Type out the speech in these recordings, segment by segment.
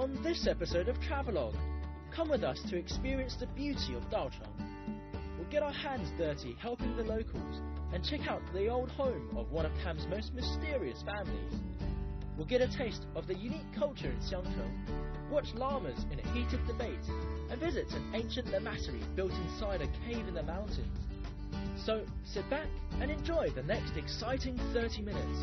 on this episode of Travelogue. Come with us to experience the beauty of Daocheng. We'll get our hands dirty helping the locals and check out the old home of one of Tam's most mysterious families. We'll get a taste of the unique culture in Xiangcheng, watch llamas in a heated debate, and visit an ancient lammassery built inside a cave in the mountains. So sit back and enjoy the next exciting 30 minutes.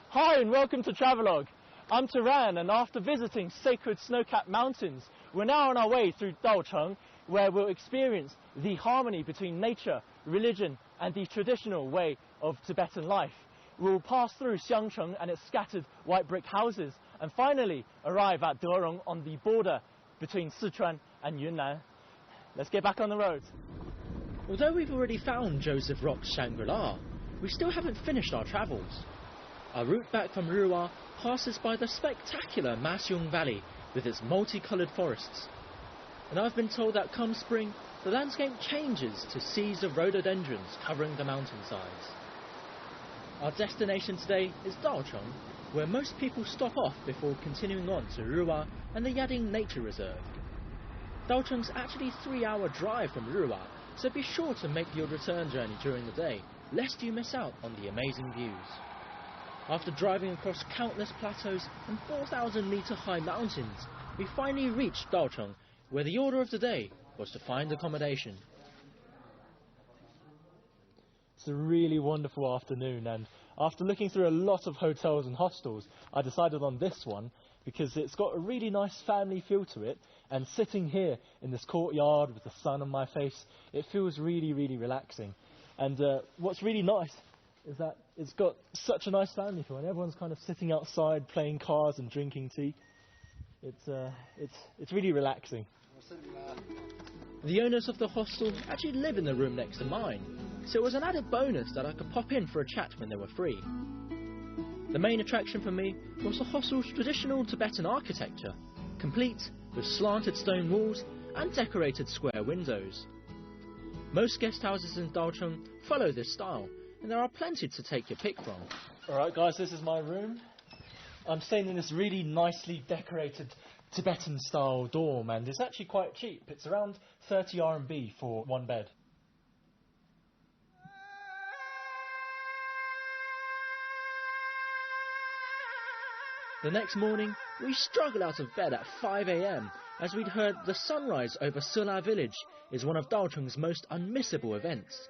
Hi and welcome to Travelogue. I'm Taran, and after visiting sacred snow-capped mountains, we're now on our way through Daocheng, where we'll experience the harmony between nature, religion and the traditional way of Tibetan life. We'll pass through Xiangcheng and its scattered white brick houses, and finally arrive at Derong on the border between Sichuan and Yunnan. Let's get back on the road. Although we've already found Joseph Rock's Shangri-La, we still haven't finished our travels. Our route back from Ruwa passes by the spectacular Masyong Valley with its multicoloured forests. And I've been told that come spring, the landscape changes to seas of rhododendrons covering the mountainsides. Our destination today is Daocheng, where most people stop off before continuing on to Ruwa and the Yading Nature Reserve. Daocheng's actually a 3-hour drive from Ruwa, so be sure to make your return journey during the day, lest you miss out on the amazing views. After driving across countless plateaus and 4,000-metre high mountains, we finally reached Daocheng, where the order of the day was to find accommodation. It's a really wonderful afternoon, and after looking through a lot of hotels and hostels, I decided on this one because it's got a really nice family feel to it, and sitting here in this courtyard with the sun on my face, it feels really, really relaxing. And what's really nice is that it's got such a nice family feel, and everyone's kind of sitting outside playing cards and drinking tea. It's really relaxing. The owners of the hostel actually live in the room next to mine, so it was an added bonus that I could pop in for a chat when they were free. The main attraction for me was the hostel's traditional Tibetan architecture, complete with slanted stone walls and decorated square windows. Most guest houses in Daocheng follow this style, and there are plenty to take your pick from. Alright guys, this is my room. I'm staying in this really nicely decorated Tibetan style dorm, and it's actually quite cheap. It's around 30 RMB for one bed. The next morning, we struggled out of bed at 5 AM as we'd heard the sunrise over Sula village is one of Daocheng's most unmissable events.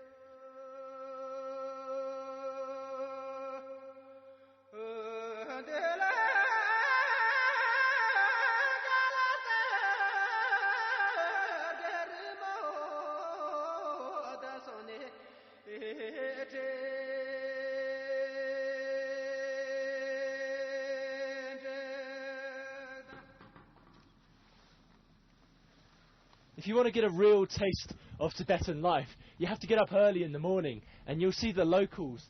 If you want to get a real taste of Tibetan life, you have to get up early in the morning, and you'll see the locals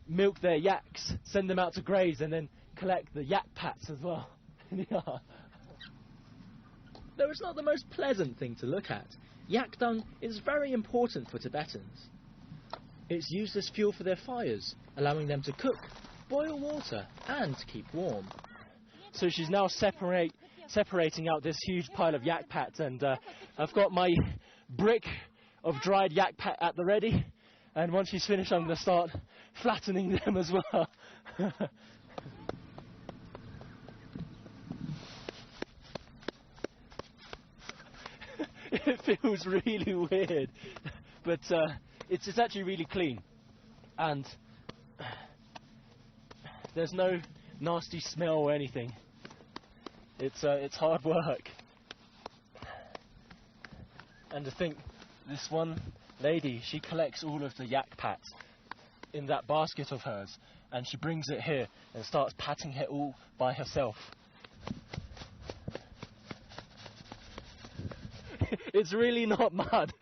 milk their yaks, send them out to graze, and then collect the yak pats as well. Yeah. Though it's not the most pleasant thing to look at, yak dung is very important for Tibetans. It's used as fuel for their fires, allowing them to cook, boil water, and keep warm. So she's now separating out this huge pile of yak pats, and I've got my brick of dried yak pat at the ready, and once she's finished I'm going to start flattening them as well. It feels really weird, but it's actually really clean, and there's no nasty smell or anything. It's hard work. And to think, this one lady, she collects all of the yak pats in that basket of hers, and she brings it here and starts patting it all by herself. It's really not mud.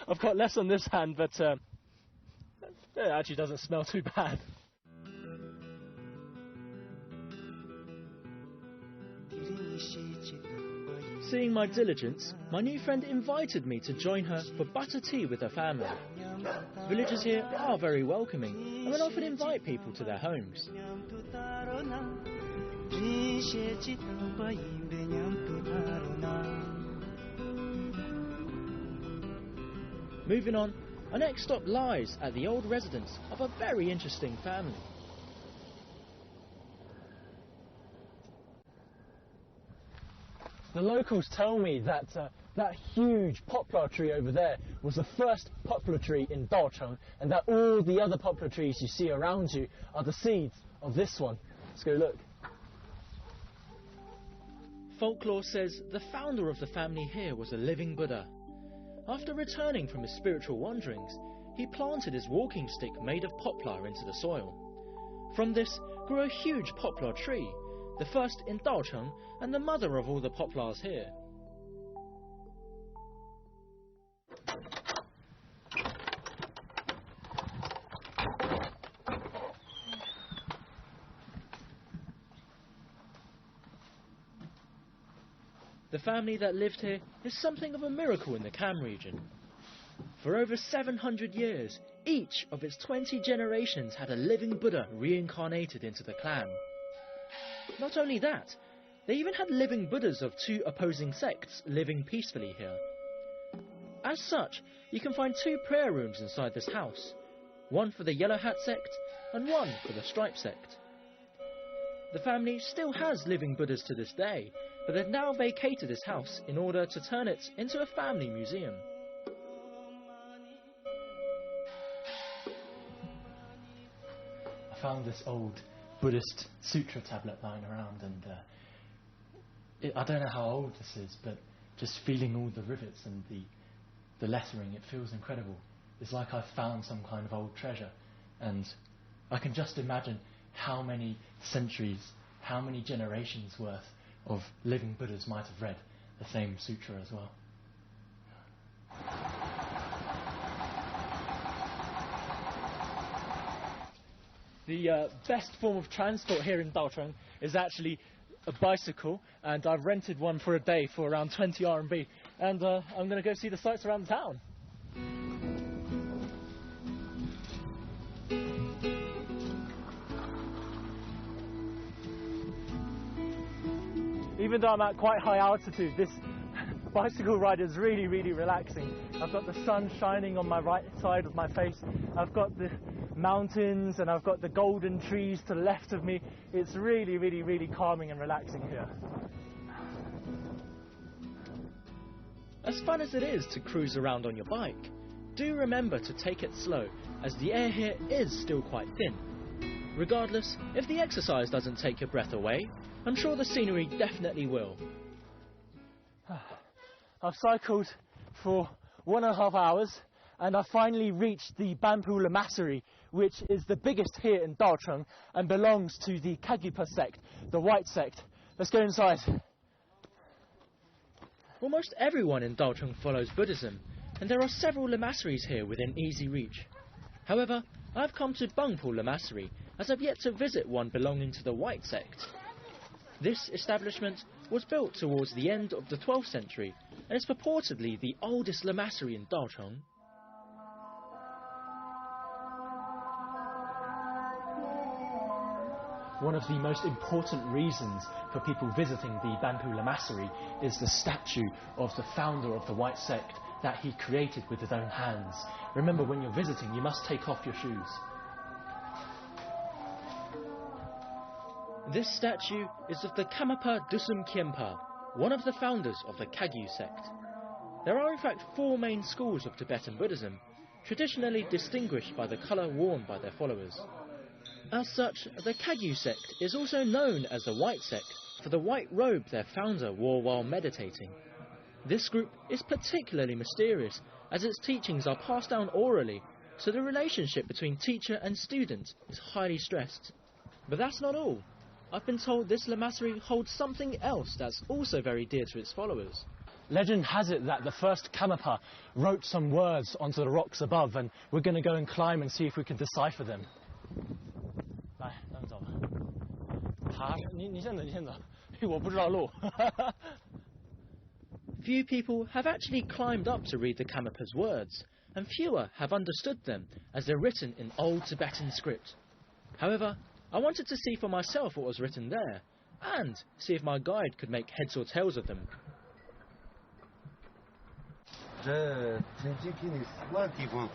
I've got less on this hand, but it actually doesn't smell too bad. Seeing my diligence, my new friend invited me to join her for butter tea with her family. Villagers here are very welcoming and will often invite people to their homes. Moving on, our next stop lies at the old residence of a very interesting family. The locals tell me that that huge poplar tree over there was the first poplar tree in Daocheng, and that all the other poplar trees you see around you are the seeds of this one. Let's go look. Folklore says the founder of the family here was a living Buddha. After returning from his spiritual wanderings, he planted his walking stick made of poplar into the soil. From this grew a huge poplar tree, the first in Daocheng and the mother of all the poplars here. The family that lived here is something of a miracle in the Kham region. For over 700 years, each of its 20 generations had a living Buddha reincarnated into the clan. Not only that, they even had living Buddhas of two opposing sects living peacefully here. As such, you can find two prayer rooms inside this house, one for the Yellow Hat sect and one for the Stripe sect. The family still has living Buddhas to this day, but they've now vacated this house in order to turn it into a family museum. I found this old Buddhist sutra tablet lying around, and I don't know how old this is, but just feeling all the rivets and the lettering, it feels incredible. It's like I've found some kind of old treasure, and I can just imagine how many centuries, how many generations worth of living Buddhas might have read the same sutra as well. The best form of transport here in Daocheng is actually a bicycle, and I've rented one for a day for around 20 RMB, and I'm going to go see the sights around the town. Even though I'm at quite high altitude, this bicycle ride is really, really relaxing. I've got the sun shining on my right side of my face. I've got the mountains and I've got the golden trees to the left of me. It's really, really, really calming and relaxing here. As fun as it is to cruise around on your bike, do remember to take it slow, as the air here is still quite thin. Regardless, if the exercise doesn't take your breath away, I'm sure the scenery definitely will. I've cycled for 1.5 hours, and I finally reached the Banpu Lamasery, which is the biggest here in Daocheng and belongs to the Kagyupa sect, the white sect. Let's go inside. Almost everyone in Daocheng follows Buddhism, and there are several lamaseries here within easy reach. However, I've come to Bangpo Lamasery, as I've yet to visit one belonging to the white sect. This establishment was built towards the end of the 12th century and is purportedly the oldest lamasery in Daocheng. One of the most important reasons for people visiting the Banpu Lamasery is the statue of the founder of the white sect that he created with his own hands. Remember, when you're visiting, you must take off your shoes. This statue is of the Karmapa Dusum Khenpa, one of the founders of the Kagyu sect. There are in fact 4 main schools of Tibetan Buddhism, traditionally distinguished by the colour worn by their followers. As such, the Kagyu sect is also known as the white sect for the white robe their founder wore while meditating. This group is particularly mysterious, as its teachings are passed down orally, so the relationship between teacher and student is highly stressed. But that's not all. I've been told this Lamasery holds something else that's also very dear to its followers. Legend has it that the first Karmapa wrote some words onto the rocks above, and we're going to go and climb and see if we can decipher them. 来，咱们走吧。爬，你先走，你先走，我不知道路。Few people have actually climbed up to read the Karmapa's words, and fewer have understood them as they're written in old Tibetan script. However, I wanted to see for myself what was written there, and see if my guide could make heads or tails of them. 这曾经给你4万地方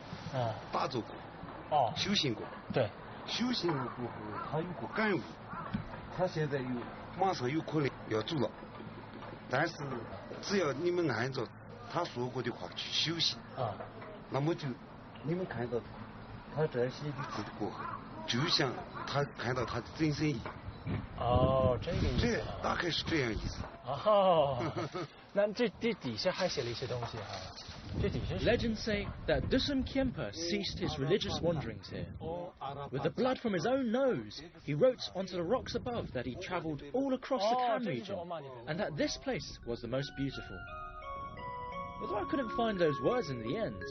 打坐过，修行过。对，修行了过后，他有过感悟，他现在马上有可能要走了，但是只要你们按照他说过的话去修行，那么就你们看到他这些的字过后，就像他看到他的真身一样。哦，这个意思。这大概是这样意思。哦，那这底下还写了一些东西啊。这底下是。 Legends say that Dusum Khyentse ceased his religious wanderings here. With the blood from his own nose, he wrote onto the rocks above that he travelled all across the Kham region, and that this place was the most beautiful. Although I couldn't find those words in the end,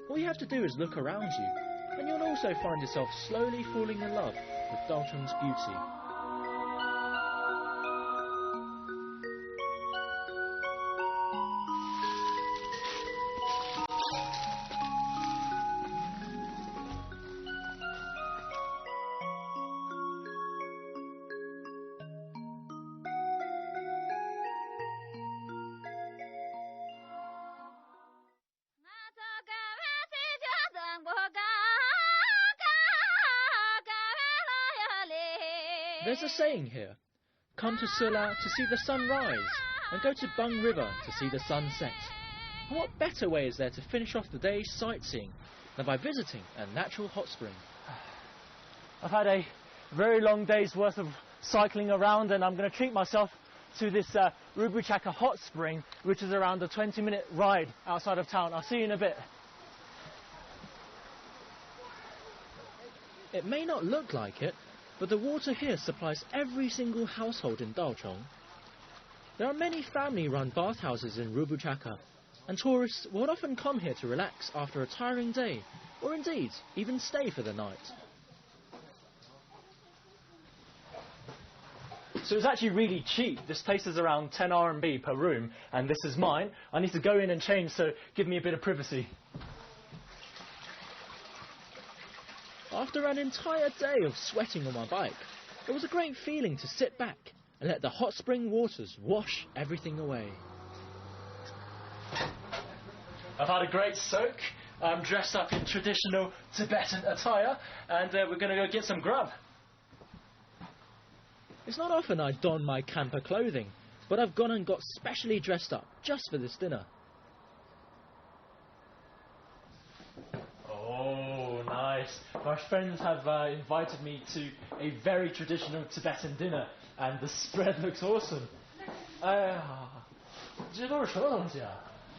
all you have to do is look around you, and you'll also find yourself slowly falling in love with Daltong's beauty. There's a saying here, come to Sula to see the sun rise, and go to Bung River to see the sun set. And what better way is there to finish off the day's sightseeing than by visiting a natural hot spring? I've had a very long day's worth of cycling around, and I'm going to treat myself to this Rubuchaka hot spring, which is around a 20-minute ride outside of town. I'll see you in a bit. It may not look like it, but the water here supplies every single household in Dalchong. There are many family-run bathhouses in Rubuchaka, and tourists will often come here to relax after a tiring day, or indeed, even stay for the night. So it's actually really cheap. This place is around 10 RMB per room, and this is mine. I need to go in and change, so give me a bit of privacy. After an entire day of sweating on my bike, it was a great feeling to sit back and let the hot spring waters wash everything away. I've had a great soak. I'm dressed up in traditional Tibetan attire, and we're going to go get some grub. It's not often I don my camper clothing, but I've gone and got specially dressed up just for this dinner. Oh, nice. My friends have invited me to a very traditional Tibetan dinner, and the spread looks awesome. 这都是什么东西啊？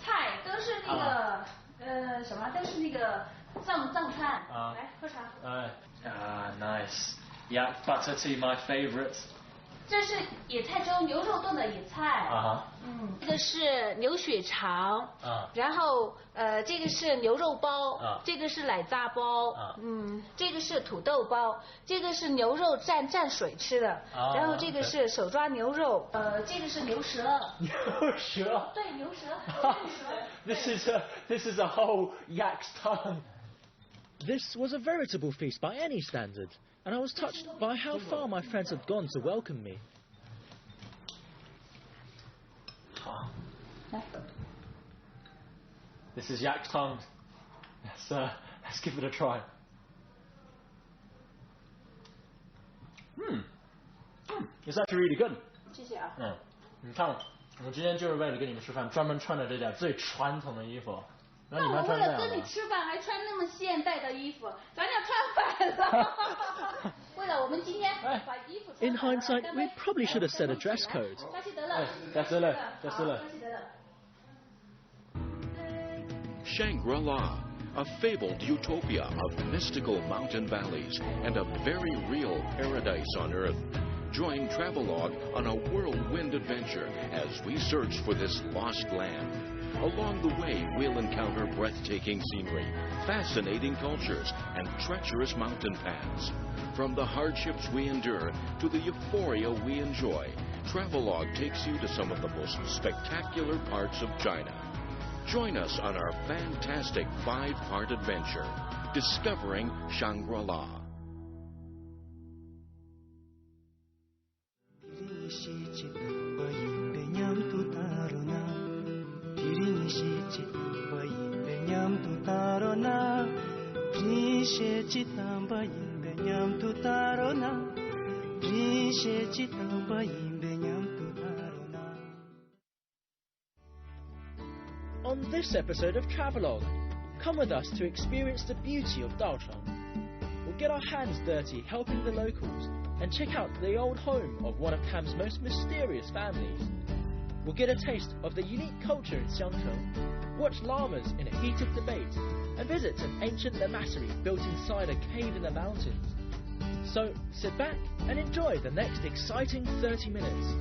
菜都是那个什么，都是那个藏餐。来喝茶。Nice. Yak butter tea, my favourite. 这是野菜粥，牛肉炖的野菜。这个是牛血肠。然后这个是牛肉包。这个是奶渣包。这个是土豆包。这个是牛肉蘸水吃的。然后这个是手抓牛肉。这个是牛舌。牛舌。对，牛舌。This is a whole yak's tongue. This was a veritable feast by any standard, and I was touched by how far my friends had gone to welcome me. This is yak's tongue. Let's give it a try. It's actually really good. 谢谢啊。你看，我今天就是为了跟你们吃饭，专门穿的这件最传统的衣服。那我为了跟你吃饭，还穿那么现代的衣服，咱俩穿反了。为了我们今天把衣服。In hindsight, we probably should have set a dress code. 扎西德勒。扎西德勒，扎西德勒。 Shangri-La, a fabled utopia of mystical mountain valleys and a very real paradise on Earth. Join Travelog on a whirlwind adventure as we search for this lost land. Along the way, we'll encounter breathtaking scenery, fascinating cultures, and treacherous mountain paths. From the hardships we endure to the euphoria we enjoy, Travelog takes you to some of the most spectacular parts of China. Join us on our fantastic 5-part adventure, Discovering Shangri-La. On this episode of Travelog, come with us to experience the beauty of Daocheng. We'll get our hands dirty helping the locals and check out the old home of one of Tam's most mysterious families. We'll get a taste of the unique culture in Xiangcheng, watch llamas in a heated debate, and visit an ancient lamassery built inside a cave in the mountains. So sit back and enjoy the next exciting 30 minutes.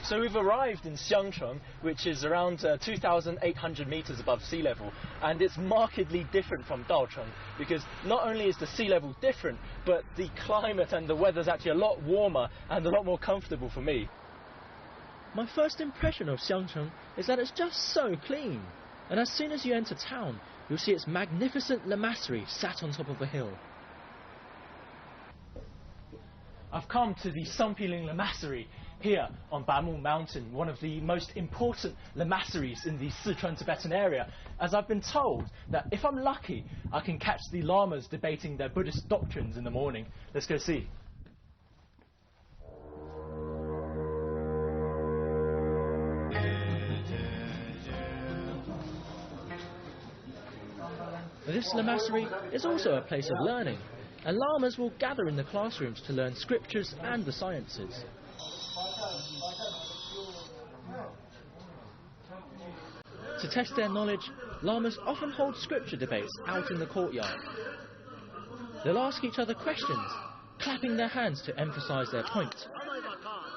So we've arrived in Xiangcheng, which is around 2,800 meters above sea level, and it's markedly different from Daocheng because not only is the sea level different, but the climate and the weather's actually a lot warmer and a lot more comfortable for me. My first impression of Xiangcheng is that it's just so clean, and as soon as you enter town, you'll see its magnificent lamassery sat on top of a hill. I've come to the Songpiling Lamassery here on Bamu Mountain, one of the most important lamasseries in the Sichuan Tibetan area, as I've been told that if I'm lucky, I can catch the lamas debating their Buddhist doctrines in the morning. Let's go see. This lamassery is also a place of learning, and lamas will gather in the classrooms to learn scriptures and the sciences. To test their knowledge, lamas often hold scripture debates out in the courtyard. They'll ask each other questions, clapping their hands to emphasize their point.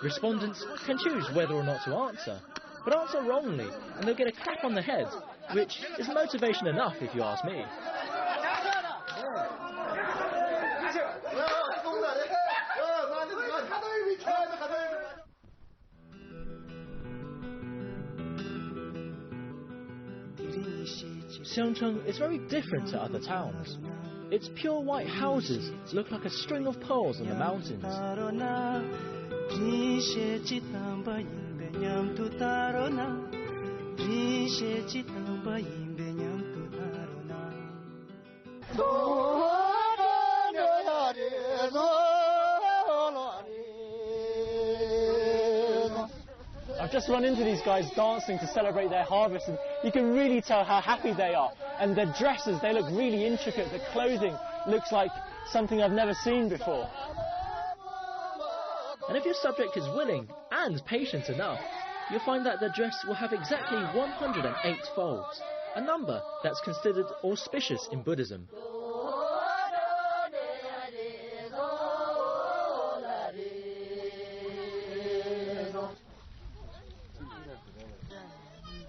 Respondents can choose whether or not to answer, but answer wrongly and they'll get a clap on the head, which is motivation enough if you ask me. Xiangcheng is very different to other towns. Its pure white houses look like a string of pearls on the mountains. I've just run into these guys dancing to celebrate their harvest, and you can really tell how happy they are. And their dresses, they look really intricate. The clothing looks like something I've never seen before. And if your subject is willing and patient enough, you'll find that the dress will have exactly 108 folds, a number that's considered auspicious in Buddhism.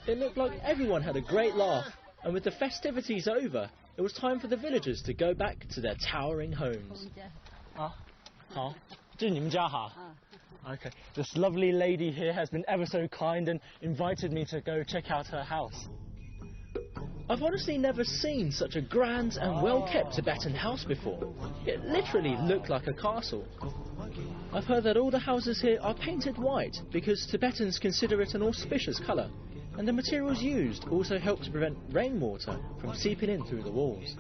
It looked like everyone had a great laugh, and with the festivities over, it was time for the villagers to go back to their towering homes. Okay. This lovely lady here has been ever so kind and invited me to go check out her house. I've honestly never seen such a grand and well-kept Tibetan house before. It literally looked like a castle. I've heard that all the houses here are painted white because Tibetans consider it an auspicious colour, and the materials used also help to prevent rainwater from seeping in through the walls.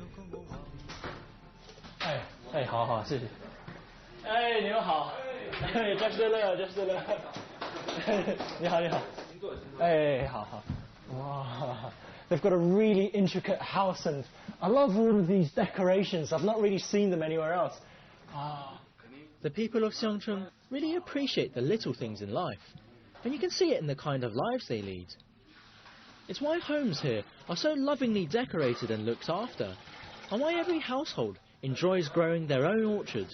Hey, 好好，谢谢。哎，你们好。哎，真是乐，真是乐。你好，你好。哎，好好。Wow. They've got a really intricate house, and I love all of these decorations. I've not really seen them anywhere else. The people of Xiangcheng really appreciate the little things in life, and you can see it in the kind of lives they lead. It's why homes here are so lovingly decorated and looked after, and why every household enjoys growing their own orchard.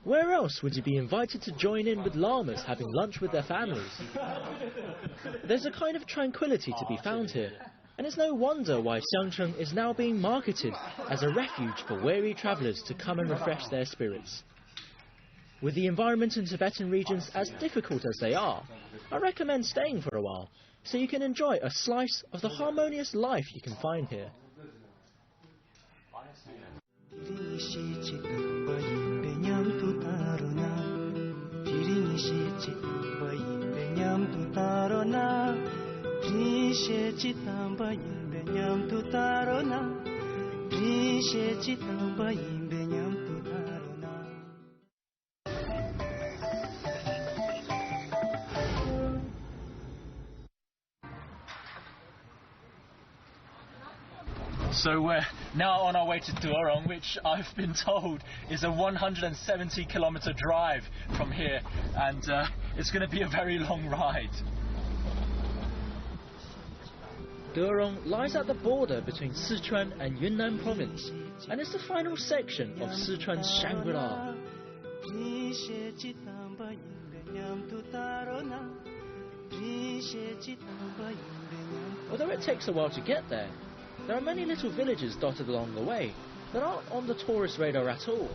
Where else would you be invited to join in with llamas having lunch with their families? There's a kind of tranquility to be found here, and it's no wonder why Xiangcheng is now being marketed as a refuge for weary travellers to come and refresh their spirits. With the environment in Tibetan regions as difficult as they are, I recommend staying for a while, so you can enjoy a slice of the harmonious life you can find here. So we're now on our way to Durong, which I've been told is a 170-kilometer drive from here, and it's going to be a very long ride. Durong lies at the border between Sichuan and Yunnan province, and it's the final section of Sichuan's Shangri-La. Although it takes a while to get there, there are many little villages dotted along the way that aren't on the tourist radar at all.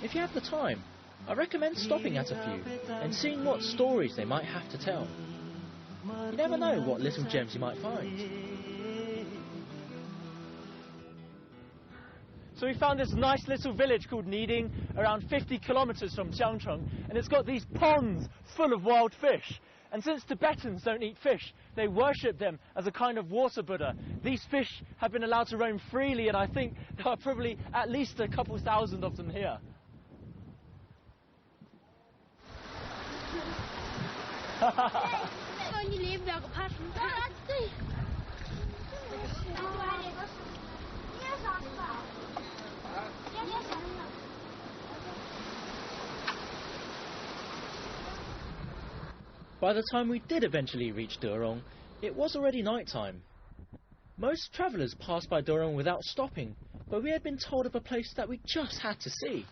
If you have the time, I recommend stopping at a few and seeing what stories they might have to tell. You never know what little gems you might find. So we found this nice little village called Niding, around 50 kilometers from Xiangcheng, and it's got these ponds full of wild fish. And since Tibetans don't eat fish, they worship them as a kind of water Buddha. These fish have been allowed to roam freely, and I think there are probably at least a couple thousand of them here. By the time we did eventually reach Durong, it was already night time. Most travellers passed by Durong without stopping, but we had been told of a place that we just had to see.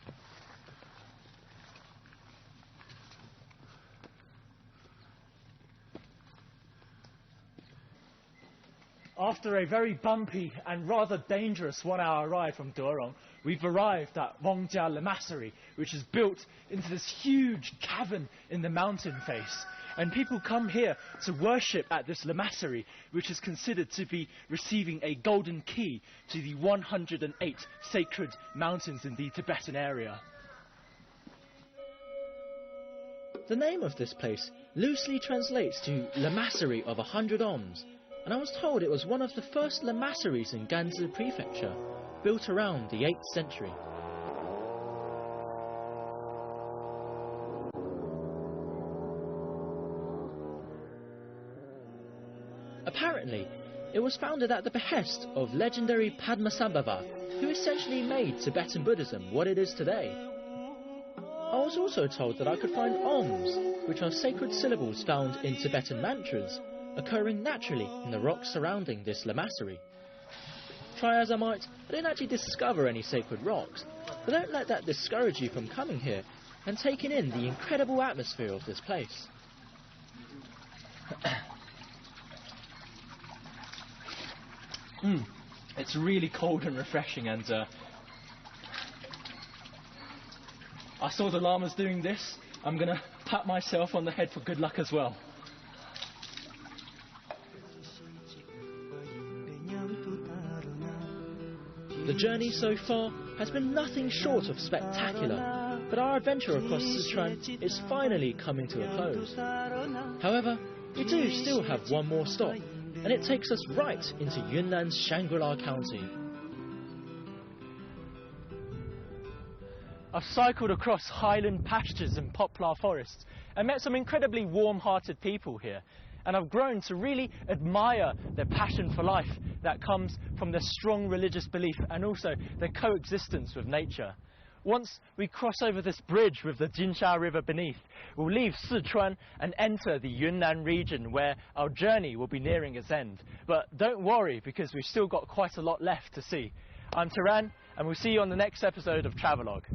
After a very bumpy and rather dangerous 1-hour ride from Durong, we've arrived at Wongjia Lamasery, which is built into this huge cavern in the mountain face. And people come here to worship at this Lamasery, which is considered to be receiving a golden key to the 108 sacred mountains in the Tibetan area. The name of this place loosely translates to Lamasery of 100 Ohms, and I was told it was one of the first lamaseries in Gansu Prefecture, built around the 8th century. Apparently, it was founded at the behest of legendary Padmasambhava, who essentially made Tibetan Buddhism what it is today. I was also told that I could find Ohms, which are sacred syllables found in Tibetan mantras, occurring naturally in the rocks surrounding this lamasery. Try as I might, I didn't actually discover any sacred rocks, but don't let that discourage you from coming here and taking in the incredible atmosphere of this place. It's really cold and refreshing, and I saw the llamas doing this. I'm going to pat myself on the head for good luck as well. The journey so far has been nothing short of spectacular, but our adventure across Sichuan is finally coming to a close. However, we do still have one more stop, and it takes us right into Yunnan's Shangri-La County. I've cycled across highland pastures and poplar forests and met some incredibly warm-hearted people here. and I've grown to really admire their passion for life that comes from their strong religious belief and also their coexistence with nature. Once we cross over this bridge with the Jinsha River beneath, we'll leave Sichuan and enter the Yunnan region where our journey will be nearing its end. But don't worry, because we've still got quite a lot left to see. I'm Taran, and we'll see you on the next episode of Travelogue.